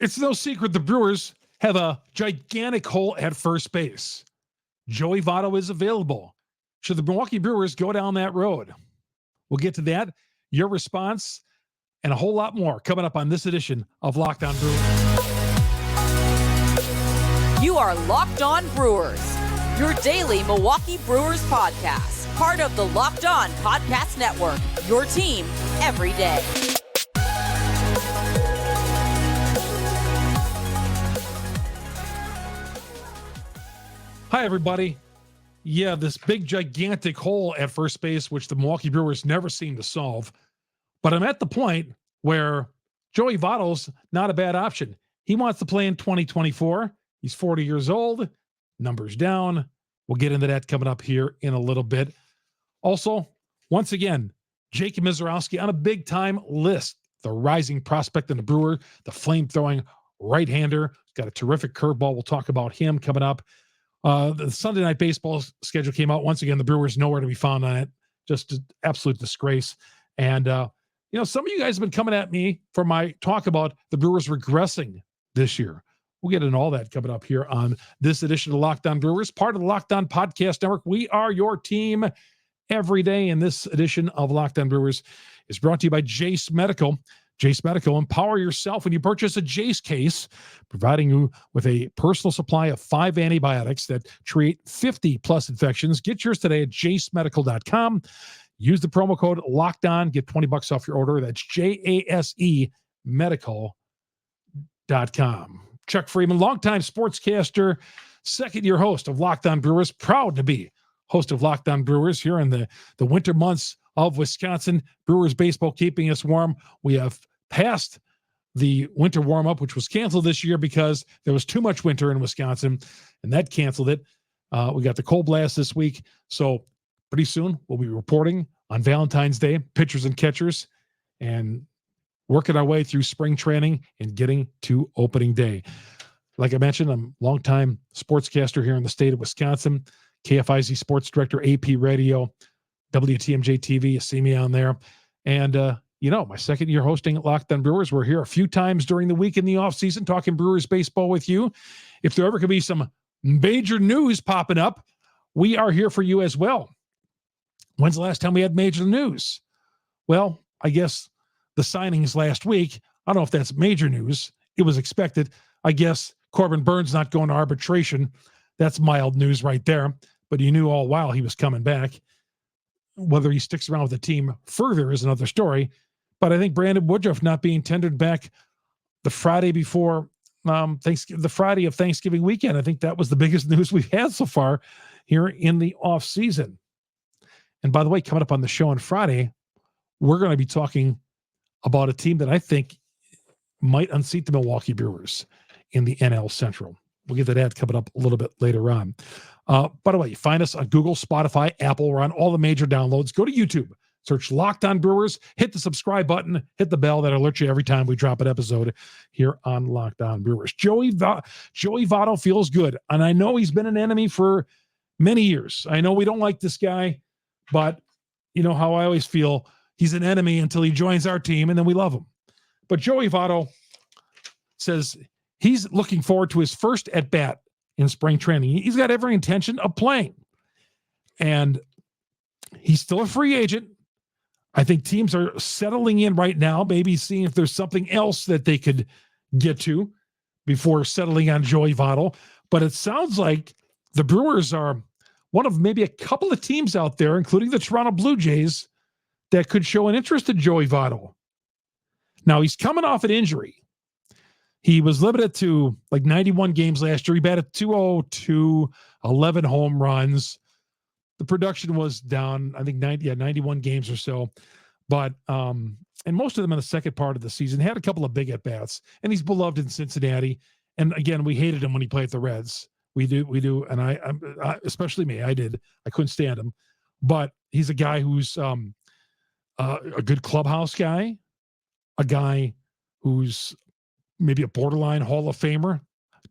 It's no secret the Brewers have a gigantic hole at first base. Joey Votto is available. Should the Milwaukee Brewers go down that road? We'll get to that, your response, and a whole lot more coming up on this edition of Locked On Brewers. You are Locked On Brewers, your daily Milwaukee Brewers podcast, part of the Locked On Podcast Network, your team every day. Hi, everybody. Yeah, this big, gigantic hole at first base, which the Milwaukee Brewers never seem to solve. But I'm at the point where Joey Votto's not a bad option. He wants to play in 2024. He's 40 years old. Numbers down. We'll get into that coming up here in a little bit. Also, once again, Jake Misiorowski on a big-time list. The rising prospect in the Brewer, the flame-throwing right-hander. He's got a terrific curveball. We'll talk about him coming up. The Sunday Night Baseball schedule came out. Once again, the Brewers nowhere to be found on it. Just an absolute disgrace. And, some of you guys have been coming at me for my talk about the Brewers regressing this year. We'll get into all that coming up here on this edition of Locked On Brewers, part of the Locked On Podcast Network. We are your team every day, and this edition of Locked On Brewers is brought to you by Jase Medical. Jase Medical, empower yourself when you purchase a Jase case, providing you with a personal supply of 5 antibiotics that treat 50-plus infections. Get yours today at jasemedical.com. Use the promo code LOCKEDON. Get $20 off your order. That's JASE Medical.com. Chuck Freeman, longtime sportscaster, second-year host of Locked On Brewers, proud to be host of Locked On Brewers here in the winter months of Wisconsin. Brewers baseball keeping us warm. We have passed the winter warm-up, which was canceled this year because there was too much winter in Wisconsin, and that canceled it. We got the cold blast this week, so pretty soon we'll be reporting on Valentine's Day, pitchers and catchers, and working our way through spring training and getting to opening day. Like I mentioned, I'm a longtime sportscaster here in the state of Wisconsin, KFIZ sports director, AP Radio, WTMJ TV. You see me on there. And, my second year hosting Locked On Brewers. We're here a few times during the week in the offseason talking Brewers baseball with you. If there ever could be some major news popping up, we are here for you as well. When's the last time we had major news? Well, I guess the signings last week. I don't know if that's major news. It was expected. I guess Corbin Burns not going to arbitration. That's mild news right there. But you knew all while he was coming back. Whether he sticks around with the team further is another story. But I think Brandon Woodruff not being tendered back the Friday before the Friday of Thanksgiving weekend, I think that was the biggest news we've had so far here in the offseason. And by the way, coming up on the show on Friday, we're going to be talking about a team that I think might unseat the Milwaukee Brewers in the NL Central. We'll get to that coming up a little bit later on. By the way, you find us on Google, Spotify, Apple. We're on all the major downloads. Go to YouTube, search Locked On Brewers, hit the subscribe button, hit the bell. That'll alert you every time we drop an episode here on Locked On Brewers. Joey Votto feels good, and I know he's been an enemy for many years. I know we don't like this guy, but you know how I always feel. He's an enemy until he joins our team, and then we love him. But Joey Votto says he's looking forward to his first at-bat in spring training. He's got every intention of playing. And he's still a free agent. I think teams are settling in right now, maybe seeing if there's something else that they could get to before settling on Joey Votto. But it sounds like the Brewers are one of maybe a couple of teams out there, including the Toronto Blue Jays, that could show an interest in Joey Votto. Now, he's coming off an injury. He was limited to like 91 games last year. He batted .202, 11 home runs. The production was down, I think 91 games or so. But and most of them in the second part of the season. Had a couple of big at-bats. And he's beloved in Cincinnati. And again, we hated him when he played the Reds. We do. And I especially me, I did. I couldn't stand him. But he's a guy who's a good clubhouse guy, a guy who's maybe a borderline Hall of Famer.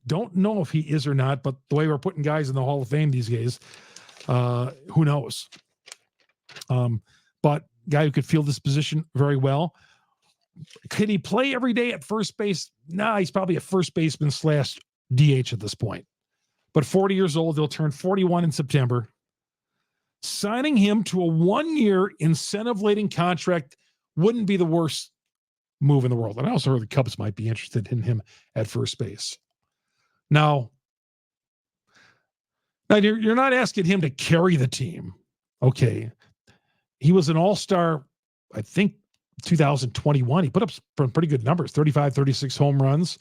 Don't know if he is or not, but the way we're putting guys in the Hall of Fame these days, who knows? But guy who could field this position very well. Could he play every day at first base? Nah, he's probably a first baseman / DH at this point. But 40 years old, he'll turn 41 in September. Signing him to a 1-year incentive-laden contract wouldn't be the worst move in the world. And I also heard the Cubs might be interested in him at first base. Now you're not asking him to carry the team. Okay. He was an all-star, I think, 2021. He put up some pretty good numbers, 35, 36 home runs.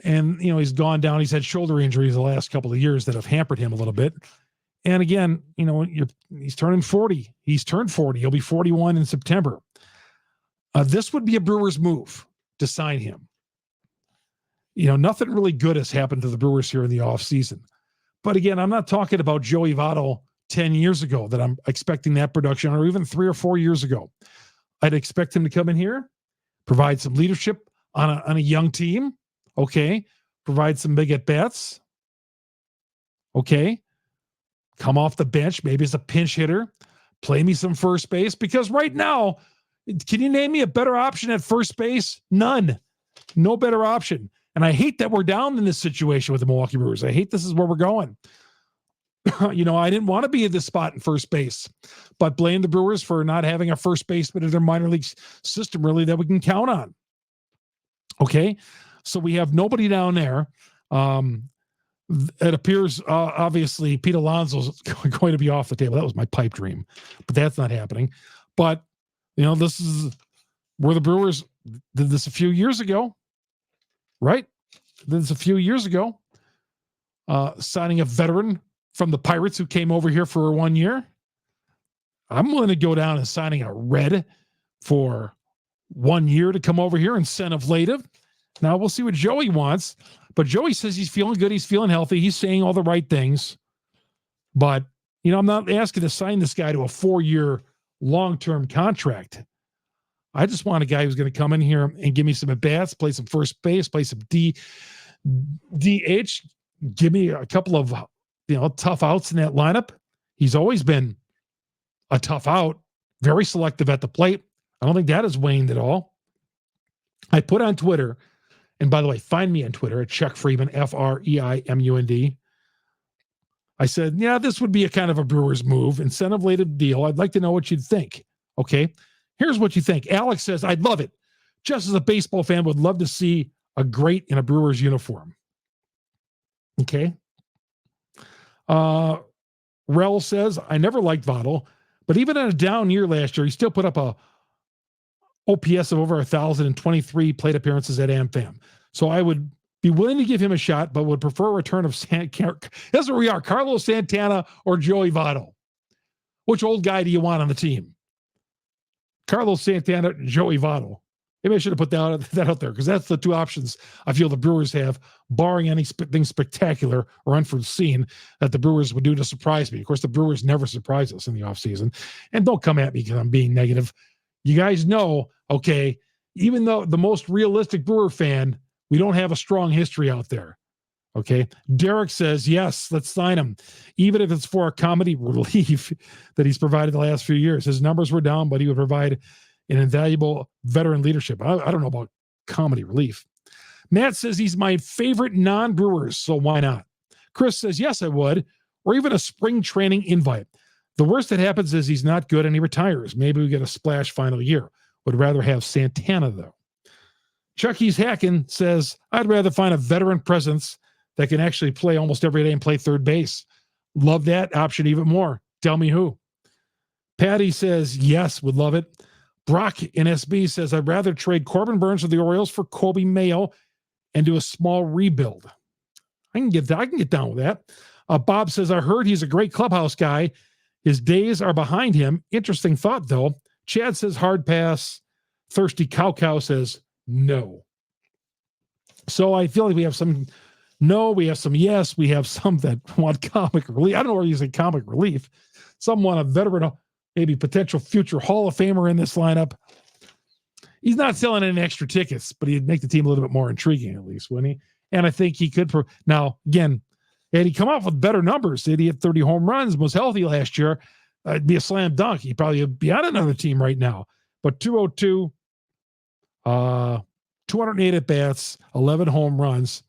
And, he's gone down. He's had shoulder injuries the last couple of years that have hampered him a little bit. And again, he's turning 40. He's turned 40. He'll be 41 in September. This would be a Brewers move to sign him. Nothing really good has happened to the Brewers here in the offseason. But again, I'm not talking about Joey Votto 10 years ago that I'm expecting that production, or even 3 or 4 years ago. I'd expect him to come in here, provide some leadership on a young team. Okay. Provide some big at-bats. Okay. Come off the bench, maybe as a pinch hitter. Play me some first base. Because right now, can you name me a better option at first base? None. No better option. And I hate that we're down in this situation with the Milwaukee Brewers. I hate this is where we're going. I didn't want to be in this spot in first base, but blame the Brewers for not having a first baseman in their minor league system really that we can count on. Okay. So we have nobody down there. It appears, obviously, Pete Alonso's going to be off the table. That was my pipe dream, but that's not happening. But, this is where the Brewers did this a few years ago, right? Did this a few years ago, signing a veteran from the Pirates who came over here for 1 year. I'm willing to go down and signing a Red for 1 year to come over here, incentive-laden. Now we'll see what Joey wants, but Joey says he's feeling good. He's feeling healthy. He's saying all the right things, but I'm not asking to sign this guy to a 4-year long-term contract. I just want a guy who's going to come in here and give me some at-bats, play some first base, play some DH, give me a couple of, tough outs in that lineup. He's always been a tough out, very selective at the plate. I don't think that has waned at all. I put on Twitter, and by the way, find me on Twitter at Chuck Freeman, FREIMUND. I said, this would be a kind of a Brewers move, incentive-laden deal. I'd like to know what you'd think. Okay, here's what you think. Alex says, I'd love it. Just as a baseball fan, would love to see a great in a Brewers uniform. Okay. Rel says, I never liked Votto, but even in a down year last year, he still put up a OPS of over 1,023 plate appearances at AmFam. So I would be willing to give him a shot, but would prefer a return of that's where we are, Carlos Santana or Joey Votto. Which old guy do you want on the team? Carlos Santana, Joey Votto. Maybe I should have put that out there, because that's the two options I feel the Brewers have, barring anything spectacular or unforeseen that the Brewers would do to surprise me. Of course, the Brewers never surprise us in the offseason. And don't come at me because I'm being negative. You guys know, okay, even though the most realistic Brewer fan, we don't have a strong history out there. Okay. Derek says, yes, let's sign him. Even if it's for a comedy relief that he's provided the last few years. His numbers were down, but he would provide an invaluable veteran leadership. I don't know about comedy relief. Matt says he's my favorite non-Brewers, so why not? Chris says, yes, I would, or even a spring training invite. The worst that happens is he's not good and he retires. Maybe we get a splash final year. Would rather have Santana, though. Chucky's Hacking says, I'd rather find a veteran presence that can actually play almost every day and play third base. Love that option even more. Tell me who. Patty says, yes, would love it. Brock in SB says, I'd rather trade Corbin Burns of the Orioles for Kobe Mayo and do a small rebuild. I can get down with that. Bob says, I heard he's a great clubhouse guy. His days are behind him. Interesting thought, though. Chad says hard pass. Thirsty Cow says no. So I feel like we have some no, we have some yes, we have some that want comic relief. I don't know where you say comic relief. Some want a veteran, maybe potential future Hall of Famer in this lineup. He's not selling any extra tickets, but he'd make the team a little bit more intriguing at least, wouldn't he? And I think he could. Now, again, had he come off with better numbers, did he hit 30 home runs, was healthy last year, it'd be a slam dunk. He'd probably be on another team right now. But 202, 208 at-bats, 11 home runs,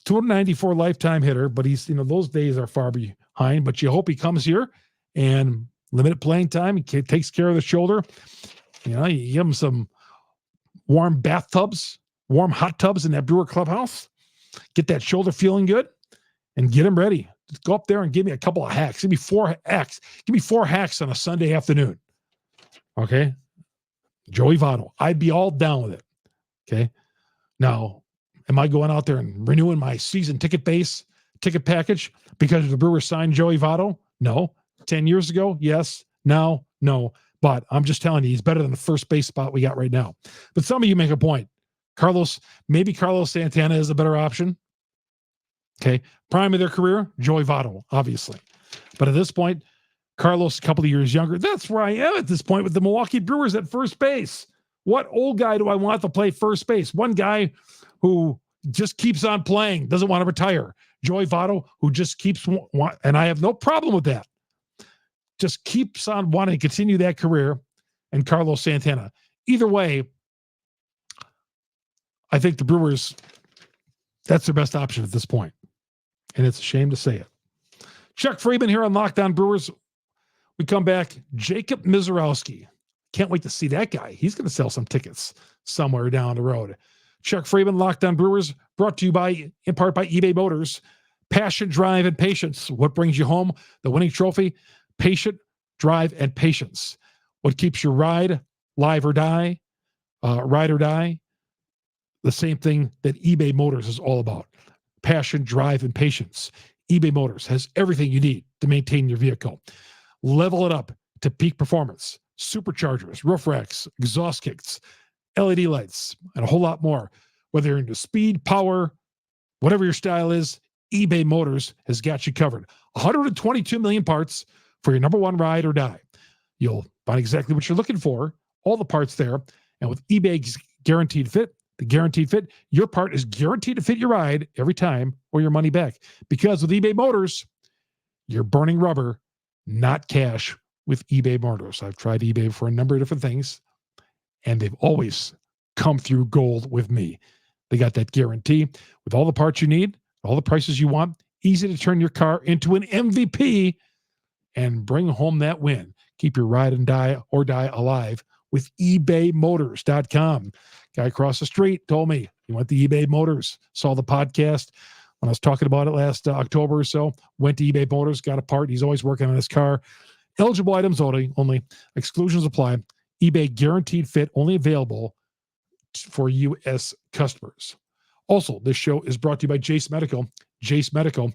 294 lifetime hitter, but he's, those days are far behind, but you hope he comes here and limited playing time. He takes care of the shoulder. You give him some warm bathtubs, warm hot tubs in that Brewer clubhouse, get that shoulder feeling good, and get him ready. Just go up there and give me a couple of hacks. Give me 4 hacks. Give me 4 hacks on a Sunday afternoon. Okay? Joey Votto. I'd be all down with it. Okay? Now, am I going out there and renewing my season ticket package because the Brewers signed Joey Votto? No. 10 years ago? Yes. Now? No. But I'm just telling you, he's better than the first base spot we got right now. But some of you make a point. Maybe Carlos Santana is a better option. Okay. Prime of their career, Joey Votto, obviously. But at this point, Carlos, a couple of years younger. That's where I am at this point with the Milwaukee Brewers at first base. What old guy do I want to play first base? One guy who just keeps on playing, doesn't want to retire. Joey Votto, who just keeps, and I have no problem with that, just keeps on wanting to continue that career, and Carlos Santana. Either way, I think the Brewers, that's their best option at this point. And it's a shame to say it. Chuck Freeman here on Locked On Brewers. We come back. Jacob Misiorowski. Can't wait to see that guy. He's going to sell some tickets somewhere down the road. Chuck Freeman, Locked On Brewers, brought to you in part by eBay Motors. Passion, drive, and patience. What brings you home? The winning trophy. Patient, drive, and patience. What keeps your ride live or die? Ride or die. The same thing that eBay Motors is all about. Passion, drive, and patience. eBay Motors has everything you need to maintain your vehicle. Level it up to peak performance. Superchargers, roof racks, exhaust kits, LED lights, and a whole lot more. Whether you're into speed, power, whatever your style is, eBay Motors has got you covered. 122 million parts for your number one ride or die. You'll find exactly what you're looking for, all the parts there. And with eBay's Guaranteed Fit, your part is guaranteed to fit your ride every time or your money back. Because with eBay Motors, you're burning rubber, not cash with eBay Motors. I've tried eBay for a number of different things, and they've always come through gold with me. They got that guarantee with all the parts you need, all the prices you want, easy to turn your car into an MVP and bring home that win. Keep your ride and die alive with ebaymotors.com. Guy across the street told me he went to eBay Motors, saw the podcast when I was talking about it last October or so, went to eBay Motors, got a part. He's always working on his car. Eligible items only. Exclusions apply. eBay Guaranteed Fit only available for U.S. customers. Also, this show is brought to you by Jase Medical. Jase Medical.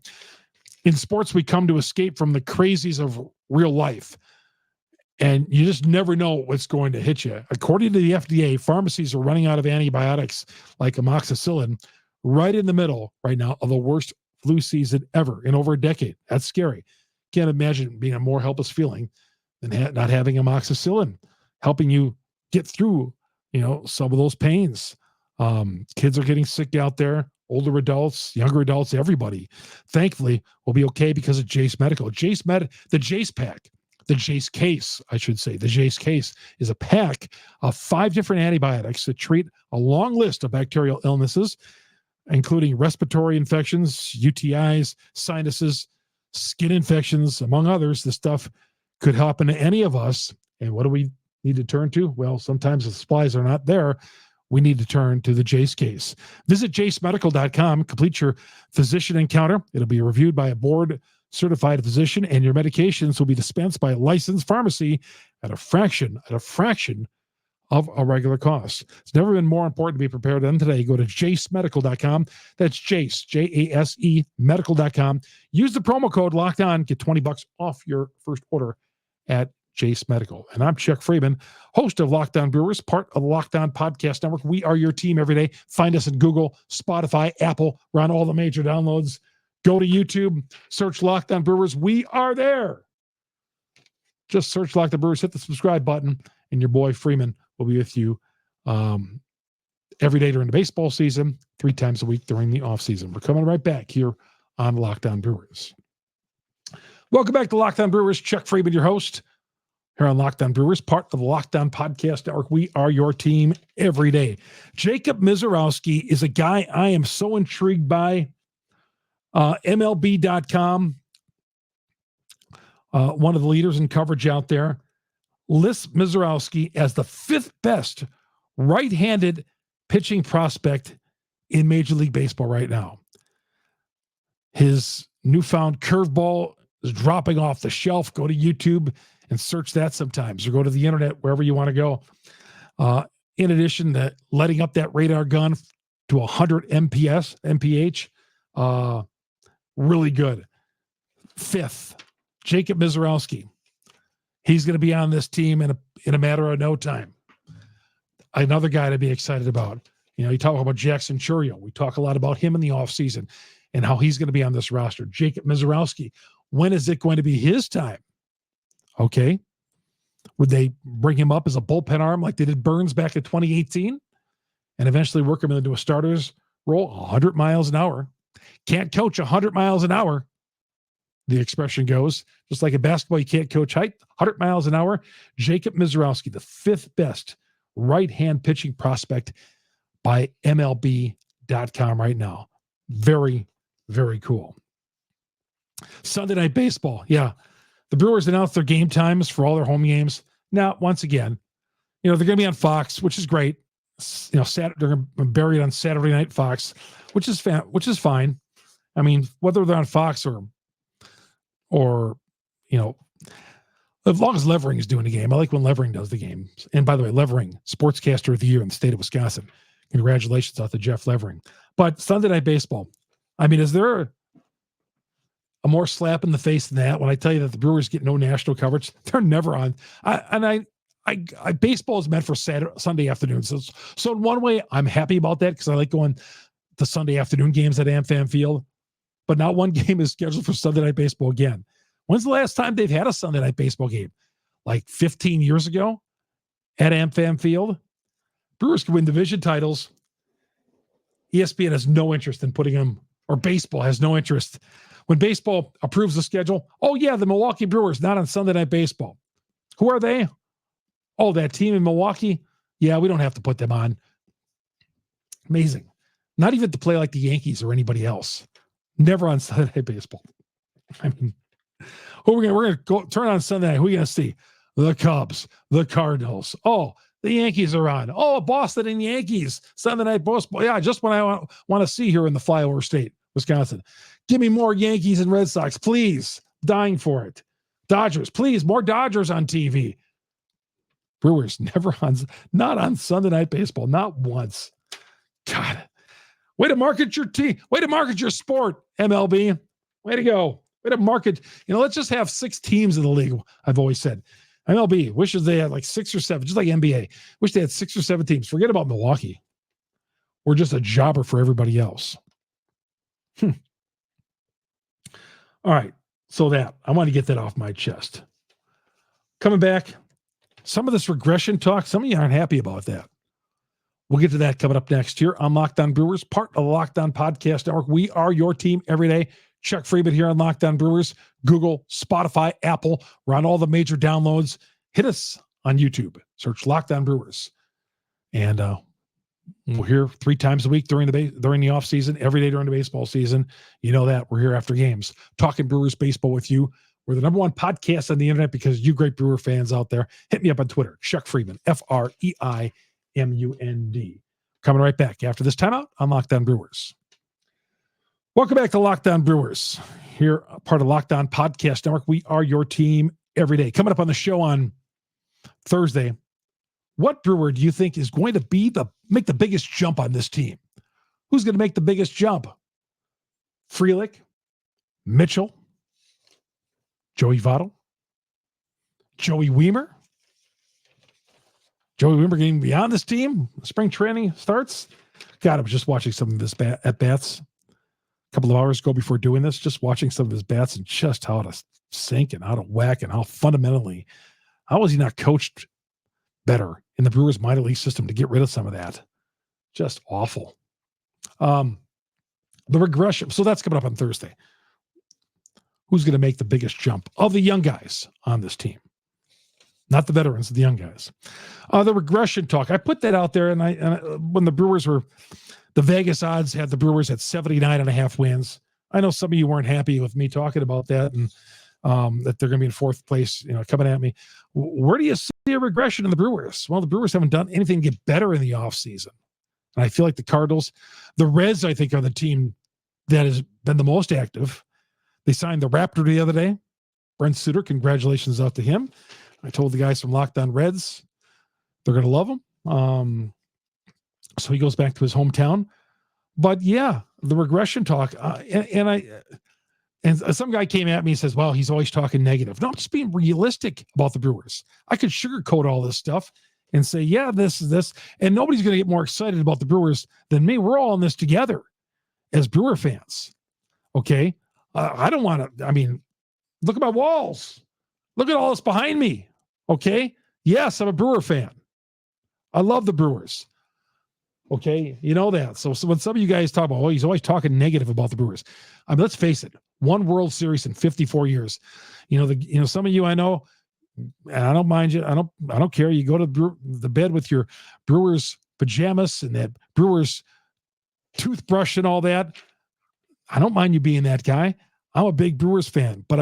In sports, we come to escape from the crazies of real life. And you just never know what's going to hit you. According to the FDA, pharmacies are running out of antibiotics like amoxicillin right in the middle right now of the worst flu season ever in over a decade. That's scary. Can't imagine being a more helpless feeling than not having amoxicillin helping you get through, some of those pains. Kids are getting sick out there, older adults, younger adults, everybody. Thankfully, we'll be okay because of Jase Medical. The Jase pack. The Jase case, I should say. The Jase case is a pack of 5 different antibiotics that treat a long list of bacterial illnesses, including respiratory infections, UTIs, sinuses, skin infections, among others. This stuff could happen to any of us. And what do we need to turn to? Well, sometimes the supplies are not there. We need to turn to the Jase case. Visit jasemedical.com, complete your physician encounter. It'll be reviewed by a board-certified physician, and your medications will be dispensed by a licensed pharmacy at a fraction of a regular cost. It's never been more important to be prepared than today. Go to jasemedical.com. That's Jase, Jase, medical.com. Use the promo code Locked On. Get $20 off your first order at Jase Medical. And I'm Chuck Freeman, host of Locked On Brewers, part of the Locked On Podcast Network. We are your team every day. Find us in Google, Spotify, Apple. We're on all the major downloads. Go to YouTube, search Locked On Brewers. We are there. Just search Locked On Brewers, hit the subscribe button, and your boy Freeman will be with you every day during the baseball season, 3 times a week during the offseason. We're coming right back here on Locked On Brewers. Welcome back to Locked On Brewers. Chuck Freeman, your host. here on Locked On Brewers, part of the Locked On Podcast Network. We are your team every day. Jacob Misiorowski is a guy I am so intrigued by. MLB.com, one of the leaders in coverage out there, lists Misiorowski as the 5th best right-handed pitching prospect in Major League Baseball right now. His newfound curveball is dropping off the shelf. Go to YouTube and search that sometimes, or go to the internet, wherever you want to go. In addition to letting up that radar gun to 100 mph, really good. 5th, Jacob Misiorowski. He's going to be on this team in a matter of no time. Another guy to be excited about. You know, you talk about Jackson Chourio. We talk a lot about him in the offseason and how he's going to be on this roster. Jacob Misiorowski, when is it going to be his time? Okay. Would they bring him up as a bullpen arm like they did Burns back in 2018 and eventually work him into a starter's role? 100 miles an hour. Can't coach 100 miles an hour, the expression goes. Just like in basketball, you can't coach height. 100 miles an hour. Jacob Misiorowski, the 5th best right-hand pitching prospect by MLB.com right now. Very, very cool. Sunday Night Baseball. Yeah. The Brewers announced their game times for all their home games. Now, once again, they're going to be on Fox, which is great. Saturday, they're going to be buried on Saturday Night Fox, which is fine. I mean, whether they're on Fox or as long as Levering is doing the game. I like when Levering does the game. And by the way, Levering, Sportscaster of the Year in the state of Wisconsin. Congratulations out to Jeff Levering. But Sunday Night Baseball, I mean, is there a more slap in the face than that when I tell you that the Brewers get no national coverage? They're never on. Baseball is meant for Sunday afternoons. So in one way, I'm happy about that because I like going to Sunday afternoon games at AmFam Field. But not one game is scheduled for Sunday Night Baseball again. When's the last time they've had a Sunday Night Baseball game? Like 15 years ago at AmFam Field? Brewers can win division titles. ESPN has no interest in putting them, or baseball has no interest. When baseball approves the schedule, oh yeah, the Milwaukee Brewers, not on Sunday Night Baseball. Who are they? Oh, that team in Milwaukee? Yeah, we don't have to put them on. Amazing. Not even to play like the Yankees or anybody else. Never on Sunday Night Baseball. I mean, we're going to go turn on Sunday night. Who are you going to see? The Cubs, the Cardinals. Oh, the Yankees are on. Oh, Boston and Yankees. Sunday Night Baseball. Yeah, just what I want to see here in the flyover state, Wisconsin. Give me more Yankees and Red Sox, please. Dying for it. Dodgers, please. More Dodgers on TV. Brewers not on Sunday Night Baseball. Not once. God. Way to market your team. Way to market your sport, MLB. Way to go. Way to market. Let's just have 6 teams in the league, I've always said. MLB wishes they had like 6 or 7, just like NBA. Wish they had 6 or 7 teams. Forget about Milwaukee. We're just a jobber for everybody else. All right. So I want to get that off my chest. Coming back, some of this regression talk, some of you aren't happy about that. We'll get to that coming up next here on Locked On Brewers, part of the Locked On Podcast Network. We are your team every day. Chuck Freeman here on Locked On Brewers, Google, Spotify, Apple. We're on all the major downloads. Hit us on YouTube. Search Locked On Brewers. And we're here 3 times a week during the off season, every day during the baseball season. You know that. We're here after games, talking Brewers baseball with you. We're the #1 podcast on the internet because you great Brewer fans out there. Hit me up on Twitter, Chuck Freeman, FREIMUND. Coming right back after this timeout on Locked On Brewers. Welcome back to Locked On Brewers. Here, part of Locked On Podcast Network. We are your team every day. Coming up on the show on Thursday, what Brewer do you think is going to make the biggest jump on this team? Who's going to make the biggest jump? Frelick, Mitchell, Joey Votto, Joey Wiemer. Joey Wiemer getting beyond this team. Spring training starts. God, I was just watching some of his at-bats a couple of hours ago before doing this, just watching some of his bats and just how to sink and how to whack and how fundamentally, how was he not coached better in the Brewers minor league system to get rid of some of that? Just awful. The regression. So that's coming up on Thursday. Who's going to make the biggest jump of the young guys on this team? not the veterans, the young guys. The regression talk, I put that out there, and when the Brewers were, the Vegas odds had the Brewers at 79.5 wins. I know some of you weren't happy with me talking about that, and that they're going to be in fourth place, coming at me. Where do you see a regression in the Brewers? Well, the Brewers haven't done anything to get better in the offseason. And I feel like the Cardinals, the Reds, I think, are the team that has been the most active. They signed the Raptor the other day. Brent Suter, congratulations out to him. I told the guys from Locked On Reds, they're going to love him. So he goes back to his hometown. But yeah, the regression talk, and some guy came at me and says, well, he's always talking negative. No, I'm just being realistic about the Brewers. I could sugarcoat all this stuff and say, yeah, this is this. And nobody's going to get more excited about the Brewers than me. We're all in this together as Brewer fans. Okay. I don't want to, look at my walls. Look at all this behind me. Okay. Yes, I'm a Brewer fan. I love the Brewers. Okay. You know that. So when some of you guys talk about, he's always talking negative about the Brewers. Let's face it. One World Series in 54 years. Some of you I know, and I don't mind you. I don't care. You go to the bed with your Brewers pajamas and that Brewers toothbrush and all that. I don't mind you being that guy. I'm a big Brewers fan, but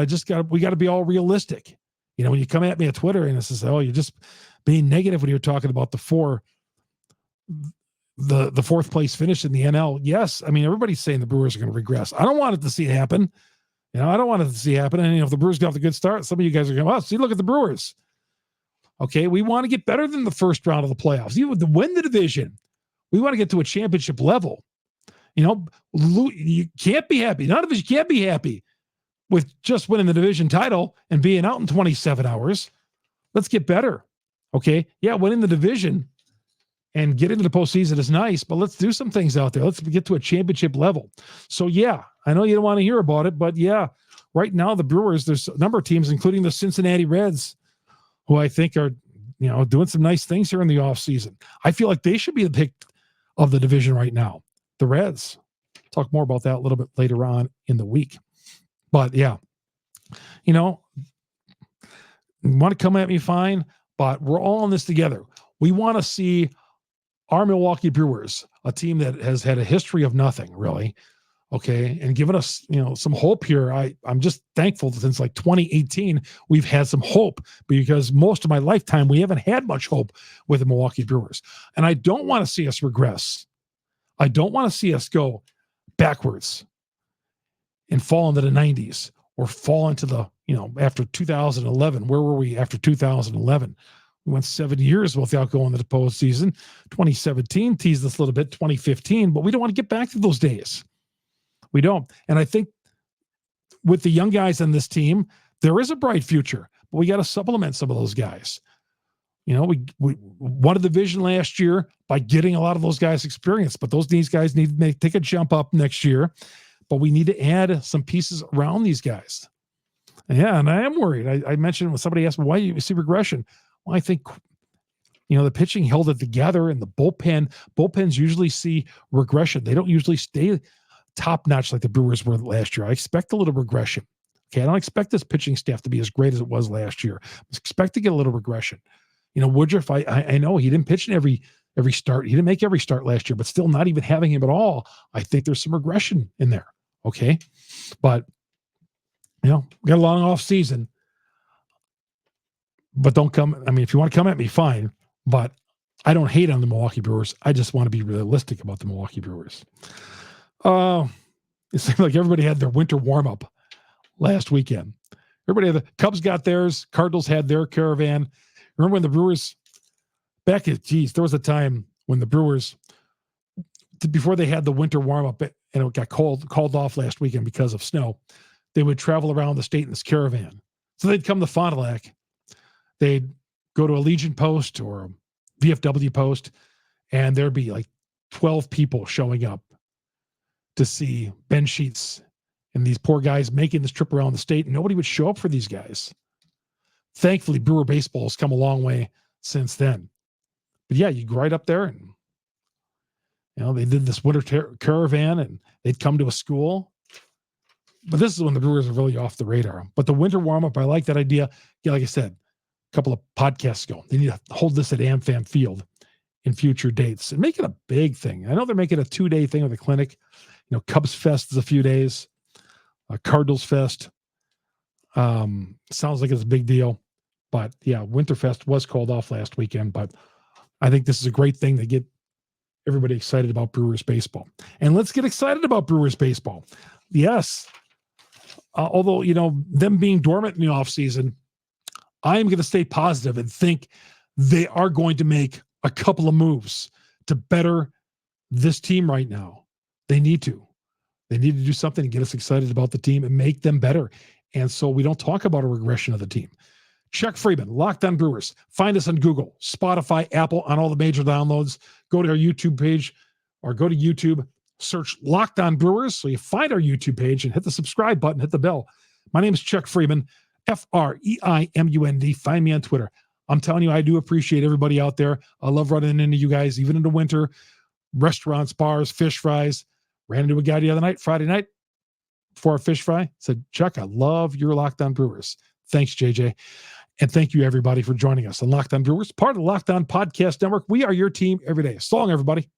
we got to be all realistic. When you come at me on Twitter and it says, oh, you're just being negative when you're talking about the fourth place finish in the NL. Yes. Everybody's saying the Brewers are going to regress. I don't want it to see it happen. I don't want it to see it happen. And if the Brewers got the good start, some of you guys are going, see, look at the Brewers. Okay. We want to get better than the first round of the playoffs. Even to win the division, we want to get to a championship level. You can't be happy. None of us can't be happy with just winning the division title and being out in 27 hours. Let's get better. Okay. Yeah. Winning the division and get into the postseason is nice, but let's do some things out there. Let's get to a championship level. So yeah, I know you don't want to hear about it, but yeah, right now the Brewers, there's a number of teams, including the Cincinnati Reds, who I think are, doing some nice things here in the offseason. I feel like they should be the pick of the division right now. The Reds. Talk more about that a little bit later on in the week. But yeah, you want to come at me, fine, but we're all in this together. We want to see our Milwaukee Brewers, a team that has had a history of nothing, really, okay, and given us, some hope here. I'm just thankful that since like 2018, we've had some hope, because most of my lifetime, we haven't had much hope with the Milwaukee Brewers. And I don't want to see us regress. I don't want to see us go backwards and fall into the 90s or fall into the, after 2011. Where were we after 2011? We went 7 years without going to the postseason. 2017 teased us a little bit, 2015, but we don't want to get back to those days. We don't. And I think with the young guys on this team, there is a bright future, but we got to supplement some of those guys. We won a division last year by getting a lot of those guys experience, but these guys need to take a jump up next year, but we need to add some pieces around these guys. Yeah. And I am worried. I mentioned when somebody asked me, why do you see regression? Well, I think, the pitching held it together, and the bullpens usually see regression. They don't usually stay top notch like the Brewers were last year. I expect a little regression. Okay. I don't expect this pitching staff to be as great as it was last year. I expect to get a little regression. Woodruff, I know he didn't pitch in every start. He didn't make every start last year, but still not even having him at all. I think there's some regression in there. Okay. But, we got a long off season, but don't come. If you want to come at me, fine, but I don't hate on the Milwaukee Brewers. I just want to be realistic about the Milwaukee Brewers. It seemed like everybody had their winter warm-up last weekend. The Cubs got theirs. Cardinals had their caravan. Remember when the Brewers there was a time when the Brewers, before they had the winter warm-up and it got called off last weekend because of snow, they would travel around the state in this caravan. So they'd come to Fond du Lac. They'd go to a Legion post or a VFW post, and there'd be like 12 people showing up to see Ben Sheets and these poor guys making this trip around the state, and nobody would show up for these guys. Thankfully, Brewer baseball has come a long way since then. But yeah, you go right up there and, they did this winter caravan, and they'd come to a school. But this is when the Brewers are really off the radar. But the winter warm-up, I like that idea. Yeah, like I said, couple of podcasts ago. They need to hold this at AmFam Field in future dates and make it a big thing. I know they're making a 2-day thing with the clinic. Cubs Fest is a few days. Cardinals Fest. Sounds like it's a big deal. But yeah, Winterfest was called off last weekend. But I think this is a great thing to get everybody excited about Brewers baseball. And let's get excited about Brewers baseball. Yes. Although, them being dormant in the offseason, I'm going to stay positive and think they are going to make a couple of moves to better this team right now. They need to. They need to do something to get us excited about the team and make them better. And so we don't talk about a regression of the team. Chuck Freeman, Locked On Brewers. Find us on Google, Spotify, Apple, on all the major downloads. Go to our YouTube page or go to YouTube, search Locked On Brewers. So you find our YouTube page and hit the subscribe button, hit the bell. My name is Chuck Freeman, Freimund. Find me on Twitter. I'm telling you, I do appreciate everybody out there. I love running into you guys, even in the winter. Restaurants, bars, fish fries. Ran into a guy the other night, Friday night, before our fish fry. Said, Chuck, I love your Locked On Brewers. Thanks, JJ. And thank you, everybody, for joining us on Locked On Brewers, part of the Locked On Podcast Network. We are your team every day. So long, everybody.